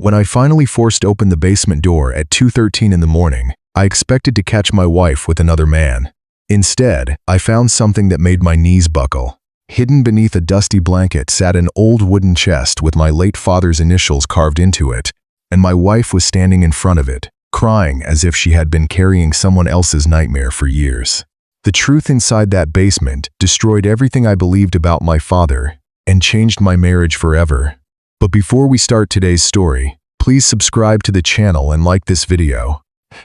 When I finally forced open the basement door at 2:13 in the morning, I expected to catch my wife with another man. Instead, I found something that made my knees buckle. Hidden beneath a dusty blanket sat an old wooden chest with my late father's initials carved into it, and my wife was standing in front of it, crying as if she had been carrying someone else's nightmare for years. The truth inside that basement destroyed everything I believed about my father and changed my marriage forever. But before we start today's story, please subscribe to the channel and like this video.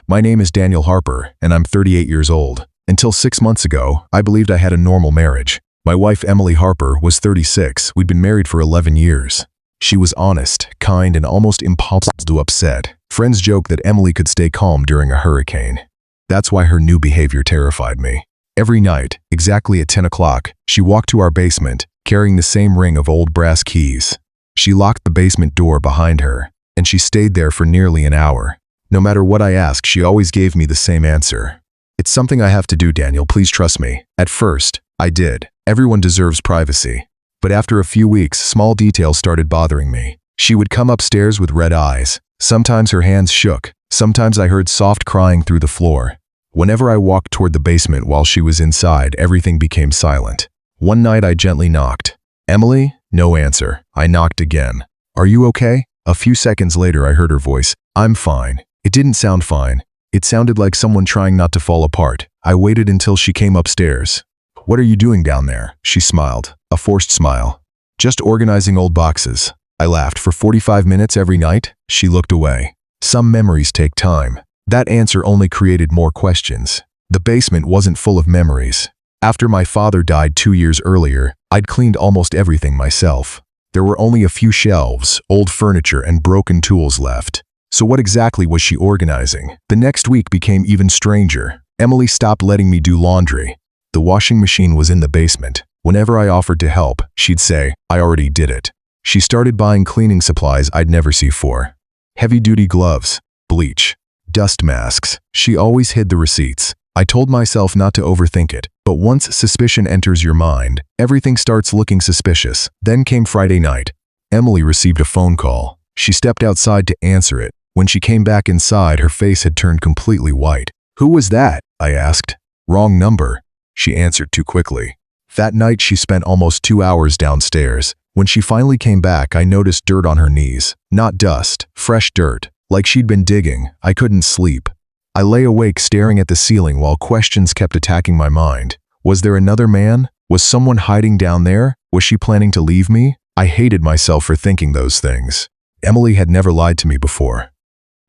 My name is Daniel Harper, and I'm 38 years old. Until 6 months ago, I believed I had a normal marriage. My wife, Emily Harper, was 36. We'd been married for 11 years. She was honest, kind, and almost impossible to upset. Friends joke that Emily could stay calm during a hurricane. That's why her new behavior terrified me. Every night, exactly at 10 o'clock, she walked to our basement, carrying the same ring of old brass keys. She locked the basement door behind her, and she stayed there for nearly an hour. No matter what I asked, she always gave me the same answer. "It's something I have to do, Daniel, please trust me." At first, I did. Everyone deserves privacy. But after a few weeks, small details started bothering me. She would come upstairs with red eyes. Sometimes her hands shook. Sometimes I heard soft crying through the floor. Whenever I walked toward the basement while she was inside, everything became silent. One night I gently knocked. "Emily?" No answer. I knocked again. "Are you okay?" A few seconds later I heard her voice. "I'm fine." It didn't sound fine. It sounded like someone trying not to fall apart. I waited until she came upstairs. "What are you doing down there?" She smiled, a forced smile. "Just organizing old boxes." I laughed. "For 45 minutes every night?" She looked away. "Some memories take time." That answer only created more questions. The basement wasn't full of memories. After my father died 2 years earlier, I'd cleaned almost everything myself. There were only a few shelves, old furniture, and broken tools left. So what exactly was she organizing? The next week became even stranger. Emily stopped letting me do laundry. The washing machine was in the basement. Whenever I offered to help, she'd say, "I already did it." She started buying cleaning supplies I'd never see before. Heavy-duty gloves, bleach, dust masks. She always hid the receipts. I told myself not to overthink it, but once suspicion enters your mind, everything starts looking suspicious. Then came Friday night. Emily received a phone call. She stepped outside to answer it. When she came back inside, her face had turned completely white. "Who was that?" I asked. "Wrong number," she answered too quickly. That night she spent almost 2 hours downstairs. When she finally came back, I noticed dirt on her knees. Not dust, fresh dirt, like she'd been digging. I couldn't sleep. I lay awake staring at the ceiling while questions kept attacking my mind. Was there another man? Was someone hiding down there? Was she planning to leave me? I hated myself for thinking those things. Emily had never lied to me before.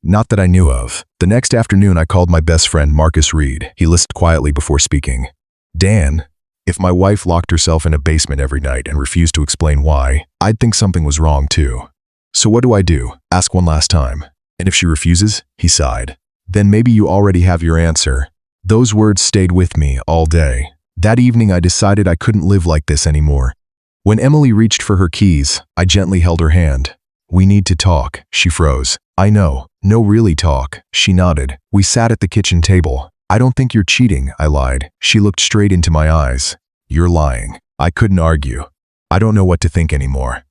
Not that I knew of. The next afternoon I called my best friend Marcus Reed. He listened quietly before speaking. "Dan, if my wife locked herself in a basement every night and refused to explain why, I'd think something was wrong too. So what do I do? Ask one last time. And if she refuses?" He sighed. "Then maybe you already have your answer." Those words stayed with me all day. That evening I decided I couldn't live like this anymore. When Emily reached for her keys, I gently held her hand. "We need to talk." She froze. "I know. No, really talk." She nodded. We sat at the kitchen table. "I don't think you're cheating," I lied. She looked straight into my eyes. "You're lying." I couldn't argue. "I don't know what to think anymore."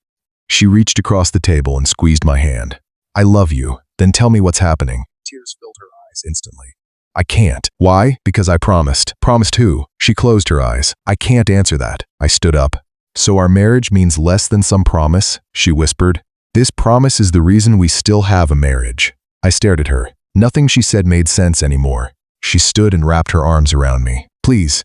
She reached across the table and squeezed my hand. "I love you. Then tell me what's happening." Tears filled her eyes instantly. "I can't." "Why?" "Because I promised." "Promised who?" She closed her eyes. "I can't answer that." I stood up. "So our marriage means less than some promise?" She whispered. "This promise is the reason we still have a marriage." I stared at her. Nothing she said made sense anymore. She stood and wrapped her arms around me. "Please,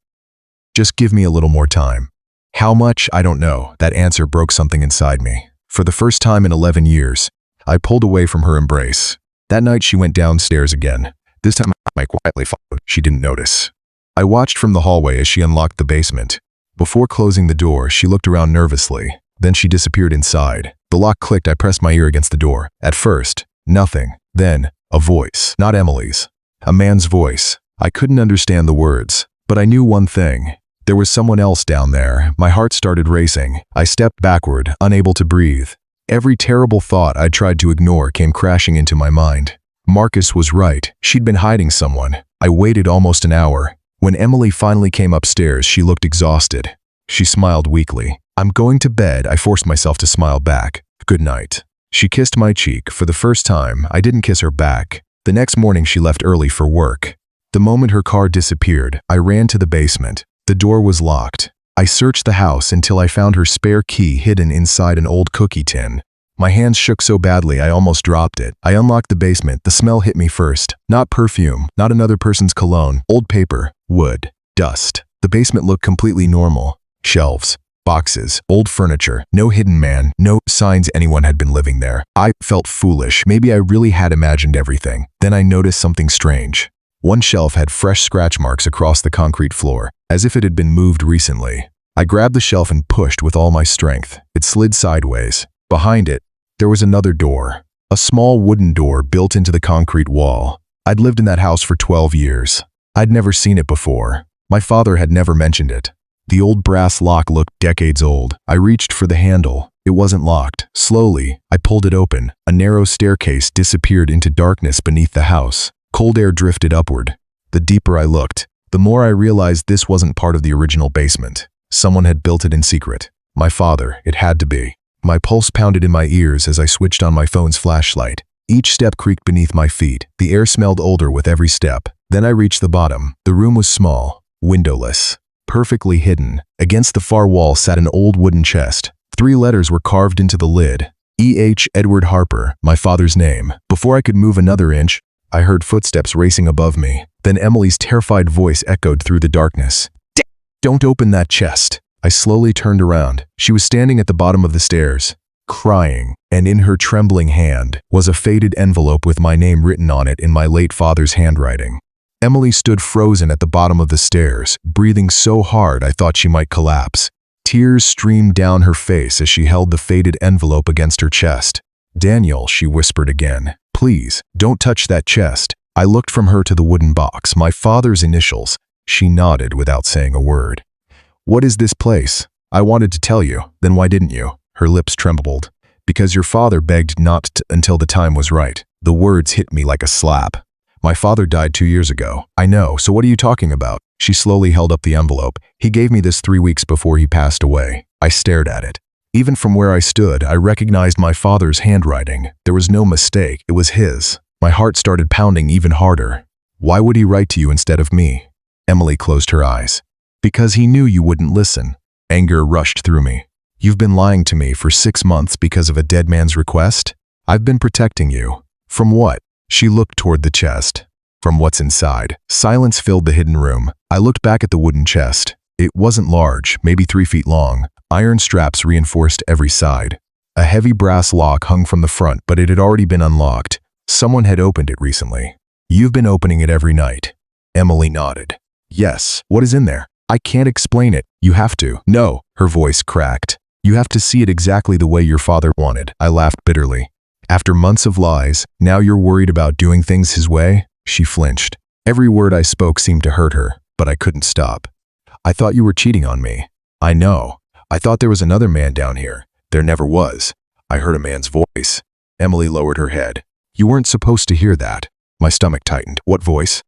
just give me a little more time." How much? I don't know. That answer broke something inside me. For the first time in 11 years, I pulled away from her embrace. That night she went downstairs again. This time I quietly followed. She didn't notice. I watched from the hallway as she unlocked the basement. Before closing the door, she looked around nervously. Then she disappeared inside. The lock clicked. I pressed my ear against the door. At first, nothing. Then, a voice. Not Emily's. A man's voice. I couldn't understand the words, but I knew one thing. There was someone else down there. My heart started racing. I stepped backward, unable to breathe. Every terrible thought I tried to ignore came crashing into my mind. Marcus was right. She'd been hiding someone. I waited almost an hour. When Emily finally came upstairs, she looked exhausted. She smiled weakly. "I'm going to bed." I forced myself to smile back. "Good night." She kissed my cheek. For the first time, I didn't kiss her back. The next morning she left early for work. The moment her car disappeared, I ran to the basement. The door was locked. I searched the house until I found her spare key hidden inside an old cookie tin. My hands shook so badly I almost dropped it. I unlocked the basement. The smell hit me first. Not perfume, not another person's cologne, old paper, wood, dust. The basement looked completely normal. Shelves, boxes, old furniture, no hidden man, no signs anyone had been living there. I felt foolish. Maybe I really had imagined everything. Then I noticed something strange. One shelf had fresh scratch marks across the concrete floor, as if it had been moved recently. I grabbed the shelf and pushed with all my strength. It slid sideways. Behind it, there was another door. A small wooden door built into the concrete wall. I'd lived in that house for 12 years. I'd never seen it before. My father had never mentioned it. The old brass lock looked decades old. I reached for the handle. It wasn't locked. Slowly, I pulled it open. A narrow staircase disappeared into darkness beneath the house. Cold air drifted upward. The deeper I looked, the more I realized this wasn't part of the original basement. Someone had built it in secret. My father, it had to be. My pulse pounded in my ears as I switched on my phone's flashlight. Each step creaked beneath my feet. The air smelled older with every step. Then I reached the bottom. The room was small, windowless, perfectly hidden. Against the far wall sat an old wooden chest. 3 letters were carved into the lid. E.H. Edward Harper, my father's name. Before I could move another inch, I heard footsteps racing above me. Then Emily's terrified voice echoed through the darkness. "Don't open that chest." I slowly turned around. She was standing at the bottom of the stairs, crying, and in her trembling hand was a faded envelope with my name written on it in my late father's handwriting. Emily stood frozen at the bottom of the stairs, breathing so hard I thought she might collapse. Tears streamed down her face as she held the faded envelope against her chest. "Daniel," she whispered again, "please, don't touch that chest." I looked from her to the wooden box, my father's initials. She nodded without saying a word. "What is this place?" "I wanted to tell you. Then why didn't you?" Her lips trembled. "Because your father begged not to until the time was right." The words hit me like a slap. "My father died 2 years ago." "I know, so what are you talking about?" She slowly held up the envelope. "He gave me this 3 weeks before he passed away." I stared at it. Even from where I stood, I recognized my father's handwriting. There was no mistake. It was his. My heart started pounding even harder. "Why would he write to you instead of me?" Emily closed her eyes. "Because he knew you wouldn't listen." Anger rushed through me. "You've been lying to me for 6 months because of a dead man's request? I've been protecting you." "From what?" She looked toward the chest. "From what's inside." Silence filled the hidden room. I looked back at the wooden chest. It wasn't large, maybe 3 feet long. Iron straps reinforced every side. A heavy brass lock hung from the front, but it had already been unlocked. Someone had opened it recently. "You've been opening it every night." Emily nodded. "Yes. What is in there?" "I can't explain it. You have to." "No." Her voice cracked. "You have to see it exactly the way your father wanted." I laughed bitterly. "After months of lies, now you're worried about doing things his way?" She flinched. Every word I spoke seemed to hurt her, but I couldn't stop. "I thought you were cheating on me." "I know. I thought there was another man down here." "There never was." I heard a man's voice. Emily lowered her head. "You weren't supposed to hear that." My stomach tightened. "What voice?"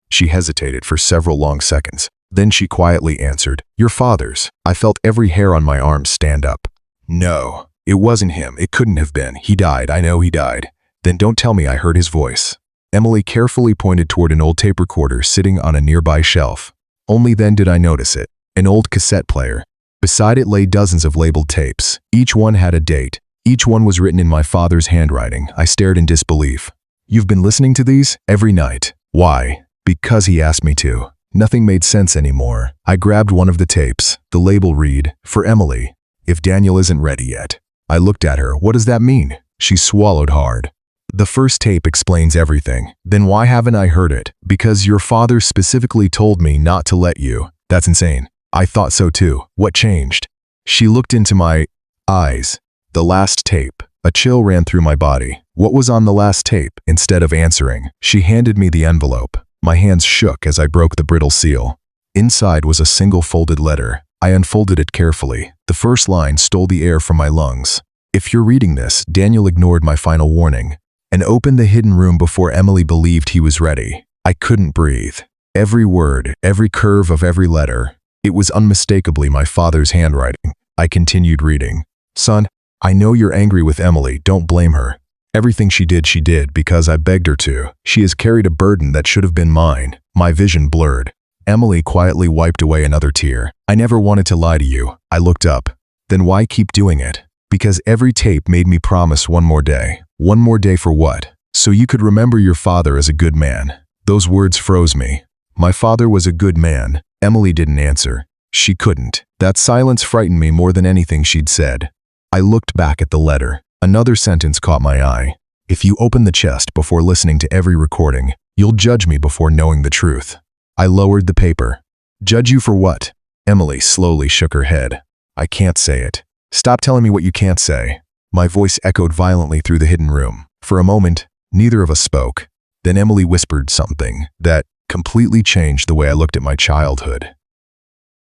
She hesitated for several long seconds. Then she quietly answered, "Your father's." I felt every hair on my arms stand up. "No, it wasn't him. It couldn't have been. He died. I know he died." "Then don't tell me I heard his voice." Emily carefully pointed toward an old tape recorder sitting on a nearby shelf. Only then did I notice it. An old cassette player. Beside it lay dozens of labeled tapes. Each one had a date. Each one was written in my father's handwriting. I stared in disbelief. "You've been listening to these? Every night." "Why?" "Because he asked me to." Nothing made sense anymore. I grabbed one of the tapes. The label read, "For Emily, if Daniel isn't ready yet." I looked at her. "What does that mean?" She swallowed hard. "The first tape explains everything." "Then why haven't I heard it?" "Because your father specifically told me not to let you." "That's insane." "I thought so too. What changed?" She looked into my eyes. "The last tape." A chill ran through my body. What was on the last tape? Instead of answering, she handed me the envelope. My hands shook as I broke the brittle seal. Inside was a single folded letter. I unfolded it carefully. The first line stole the air from my lungs. "If you're reading this, Daniel ignored my final warning and opened the hidden room before Emily believed he was ready." I couldn't breathe. Every word, every curve of every letter. It was unmistakably my father's handwriting. I continued reading. "Son, I know you're angry with Emily, don't blame her. Everything she did because I begged her to. She has carried a burden that should have been mine. My vision blurred. Emily quietly wiped away another tear. I never wanted to lie to you. I looked up. Then why keep doing it? Because every tape made me promise one more day. One more day for what? So you could remember your father as a good man. Those words froze me. My father was a good man. Emily didn't answer. She couldn't. That silence frightened me more than anything she'd said. I looked back at the letter. Another sentence caught my eye. If you open the chest before listening to every recording, you'll judge me before knowing the truth. I lowered the paper. Judge you for what? Emily slowly shook her head. I can't say it. Stop telling me what you can't say. My voice echoed violently through the hidden room. For a moment, neither of us spoke. Then Emily whispered something that completely changed the way I looked at my childhood.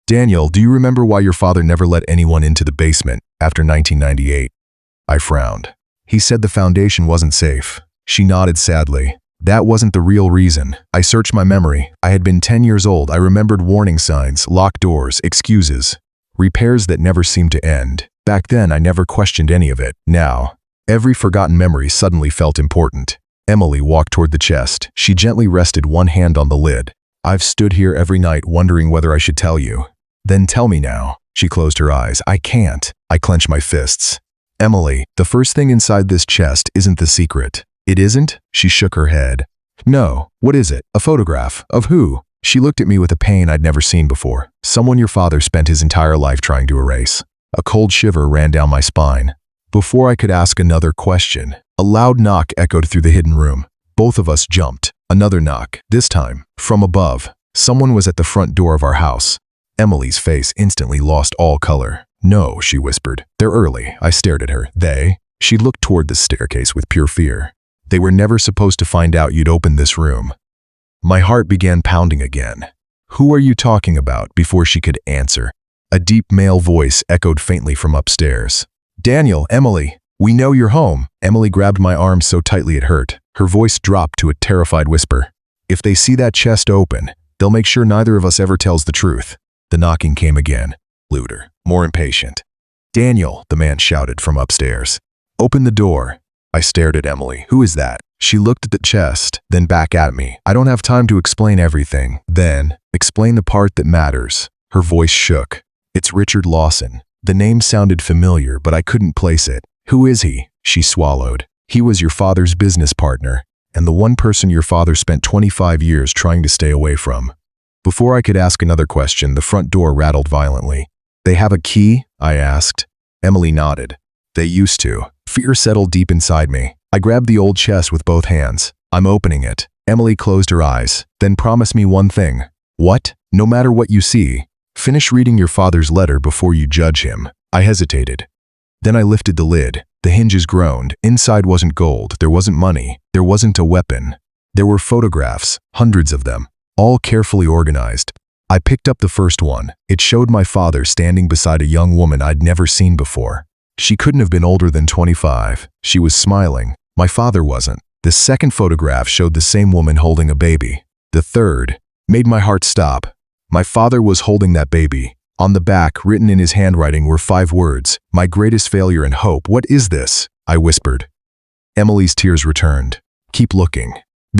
Daniel, do you remember why your father never let anyone into the basement after 1998? I frowned. He said the foundation wasn't safe. She nodded sadly. That wasn't the real reason. I searched my memory. I had been 10 years old. I remembered warning signs, locked doors, excuses, repairs that never seemed to end. Back then, I never questioned any of it. Now, every forgotten memory suddenly felt important. Emily walked toward the chest. She gently rested one hand on the lid. I've stood here every night wondering whether I should tell you. Then tell me now. She closed her eyes. I can't. I clenched my fists. Emily, the first thing inside this chest isn't the secret. It isn't? She shook her head. No. What is it? A photograph. Of who? She looked at me with a pain I'd never seen before. Someone your father spent his entire life trying to erase. A cold shiver ran down my spine. Before I could ask another question, a loud knock echoed through the hidden room. Both of us jumped. Another knock, this time from above. Someone was at the front door of our house. Emily's face instantly lost all color. No, she whispered. They're early. I stared at her. They? She looked toward the staircase with pure fear. They were never supposed to find out you'd opened this room. My heart began pounding again. Who are you talking about? Before she could answer, a deep male voice echoed faintly from upstairs. Daniel, Emily, we know you're home. Emily grabbed my arm so tightly it hurt. Her voice dropped to a terrified whisper. If they see that chest open, they'll make sure neither of us ever tells the truth. The knocking came again, louder, more impatient. Daniel, the man shouted from upstairs. Open the door. I stared at Emily. Who is that? She looked at the chest, then back at me. I don't have time to explain everything. Then, explain the part that matters. Her voice shook. It's Richard Lawson. The name sounded familiar, but I couldn't place it. Who is he? She swallowed. He was your father's business partner, and the one person your father spent 25 years trying to stay away from. Before I could ask another question, the front door rattled violently. They have a key? I asked. Emily nodded. They used to. Fear settled deep inside me. I grabbed the old chest with both hands. I'm opening it. Emily closed her eyes. Then promise me one thing. What? No matter what you see, finish reading your father's letter before you judge him. I hesitated. Then I lifted the lid. The hinges groaned. Inside wasn't gold. There wasn't money. There wasn't a weapon. There were photographs, hundreds of them, all carefully organized. I picked up the first one. It showed my father standing beside a young woman I'd never seen before. She couldn't have been older than 25. She was smiling. My father wasn't. The second photograph showed the same woman holding a baby. The third made my heart stop. My father was holding that baby. On the back, written in his handwriting, were 5 words. My greatest failure and hope. What is this? I whispered. Emily's tears returned. Keep looking.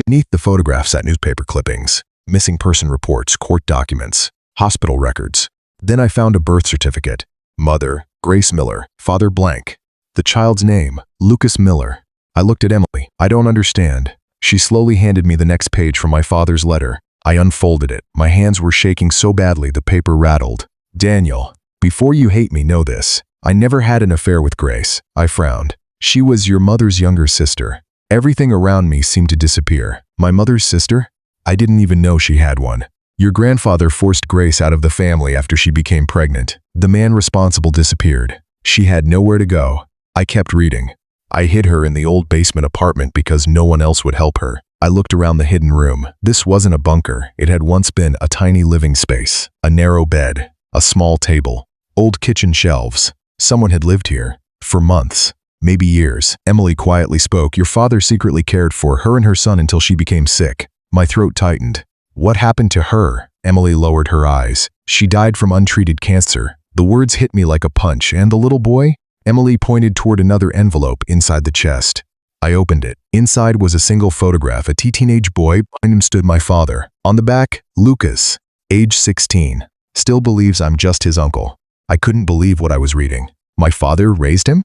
Beneath the photographs sat newspaper clippings, missing person reports, court documents, hospital records. Then I found a birth certificate. Mother, Grace Miller. Father blank. The child's name, Lucas Miller. I looked at Emily. I don't understand. She slowly handed me the next page from my father's letter. I unfolded it. My hands were shaking so badly the paper rattled. Daniel, before you hate me, know this. I never had an affair with Grace. I frowned. She was your mother's younger sister. Everything around me seemed to disappear. My mother's sister? I didn't even know she had one. Your grandfather forced Grace out of the family after she became pregnant. The man responsible disappeared. She had nowhere to go. I kept reading. I hid her in the old basement apartment because no one else would help her. I looked around the hidden room. This wasn't a bunker. It had once been a tiny living space, a narrow bed, a small table, old kitchen shelves. Someone had lived here for months, maybe years. Emily quietly spoke. Your father secretly cared for her and her son until she became sick. My throat tightened. What happened to her? Emily lowered her eyes. She died from untreated cancer. The words hit me like a punch. And the little boy? Emily pointed toward another envelope inside the chest. I opened it. Inside was a single photograph. A teenage boy. Behind him stood my father. On the back, Lucas, age 16. Still believes I'm just his uncle. I couldn't believe what I was reading. My father raised him?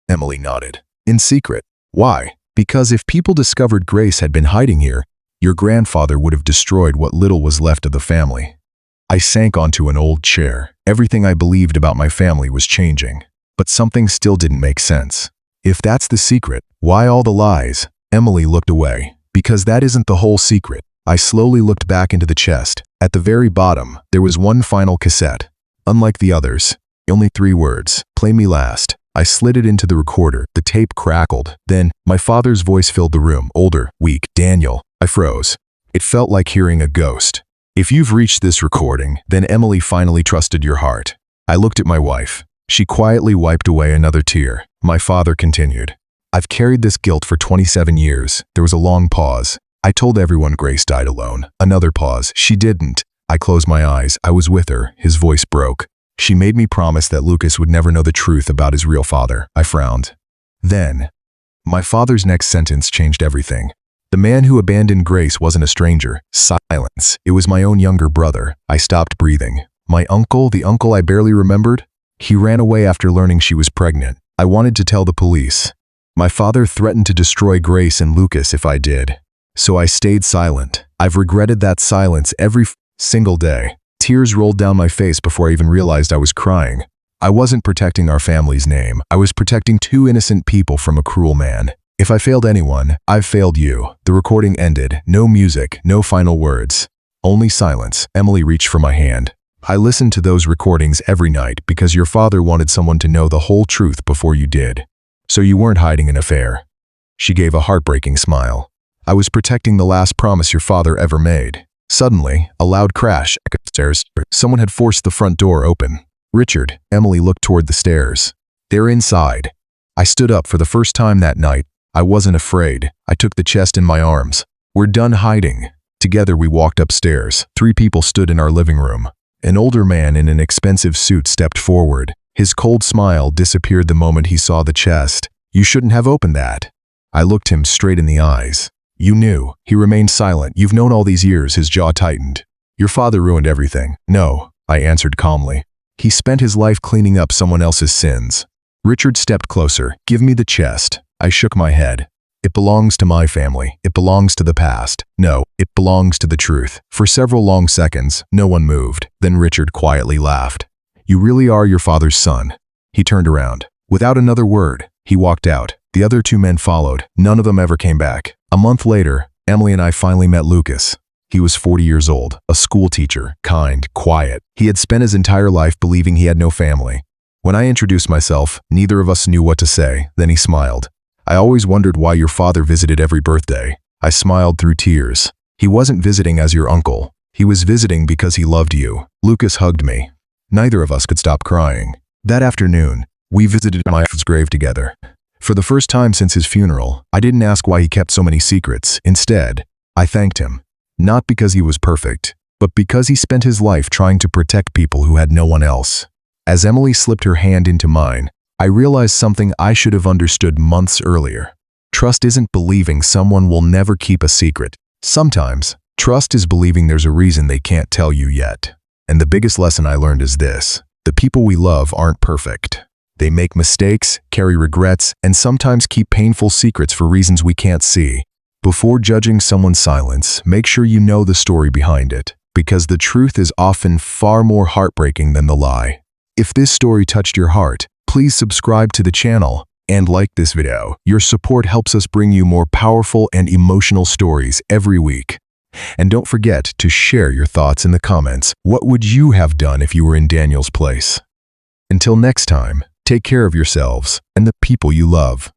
Emily nodded. In secret. Why? Because if people discovered Grace had been hiding here, your grandfather would have destroyed what little was left of the family. I sank onto an old chair. Everything I believed about my family was changing. But something still didn't make sense. If that's the secret, why all the lies? Emily looked away. Because that isn't the whole secret. I slowly looked back into the chest. At the very bottom, there was one final cassette. Unlike the others, only 3 words. Play me last. I slid it into the recorder. The tape crackled. Then, my father's voice filled the room. Older, weak. Daniel. I froze. It felt like hearing a ghost. If you've reached this recording, then Emily finally trusted your heart. I looked at my wife. She quietly wiped away another tear. My father continued. I've carried this guilt for 27 years. There was a long pause. I told everyone Grace died alone. Another pause. She didn't. I closed my eyes. I was with her. His voice broke. She made me promise that Lucas would never know the truth about his real father. I frowned. Then, my father's next sentence changed everything. The man who abandoned Grace wasn't a stranger. Silence. It was my own younger brother. I stopped breathing. My uncle, the uncle I barely remembered? He ran away after learning she was pregnant. I wanted to tell the police. My father threatened to destroy Grace and Lucas if I did. So I stayed silent. I've regretted that silence every single day. Tears rolled down my face before I even realized I was crying. I wasn't protecting our family's name. I was protecting 2 innocent people from a cruel man. If I failed anyone, I've failed you. The recording ended. No music, no final words. Only silence. Emily reached for my hand. I listened to those recordings every night because your father wanted someone to know the whole truth before you did. So you weren't hiding an affair. She gave a heartbreaking smile. I was protecting the last promise your father ever made. Suddenly, a loud crash echoed upstairs. Someone had forced the front door open. Richard. Emily looked toward the stairs. They're inside. I stood up for the first time that night. I wasn't afraid. I took the chest in my arms. We're done hiding. Together we walked upstairs. 3 people stood in our living room. An older man in an expensive suit stepped forward. His cold smile disappeared the moment he saw the chest. You shouldn't have opened that. I looked him straight in the eyes. You knew. He remained silent. You've known all these years. His jaw tightened. Your father ruined everything. No, I answered calmly. He spent his life cleaning up someone else's sins. Richard stepped closer. Give me the chest. I shook my head. It belongs to my family. It belongs to the past. No, it belongs to the truth. For several long seconds, no one moved. Then Richard quietly laughed. You really are your father's son. He turned around. Without another word, he walked out. The other 2 men followed. None of them ever came back. A month later, Emily and I finally met Lucas. He was 40 years old, a school teacher, kind, quiet. He had spent his entire life believing he had no family. When I introduced myself, neither of us knew what to say. Then he smiled. I always wondered why your father visited every birthday. I smiled through tears. He wasn't visiting as your uncle. He was visiting because he loved you. Lucas hugged me. Neither of us could stop crying. That afternoon, we visited my father's grave together. For the first time since his funeral, I didn't ask why he kept so many secrets. Instead, I thanked him. Not because he was perfect, but because he spent his life trying to protect people who had no one else. As Emily slipped her hand into mine, I realized something I should have understood months earlier. Trust isn't believing someone will never keep a secret. Sometimes, trust is believing there's a reason they can't tell you yet. And the biggest lesson I learned is this: the people we love aren't perfect. They make mistakes, carry regrets, and sometimes keep painful secrets for reasons we can't see. Before judging someone's silence, make sure you know the story behind it, because the truth is often far more heartbreaking than the lie. If this story touched your heart, please subscribe to the channel and like this video. Your support helps us bring you more powerful and emotional stories every week. And don't forget to share your thoughts in the comments. What would you have done if you were in Daniel's place? Until next time, take care of yourselves and the people you love.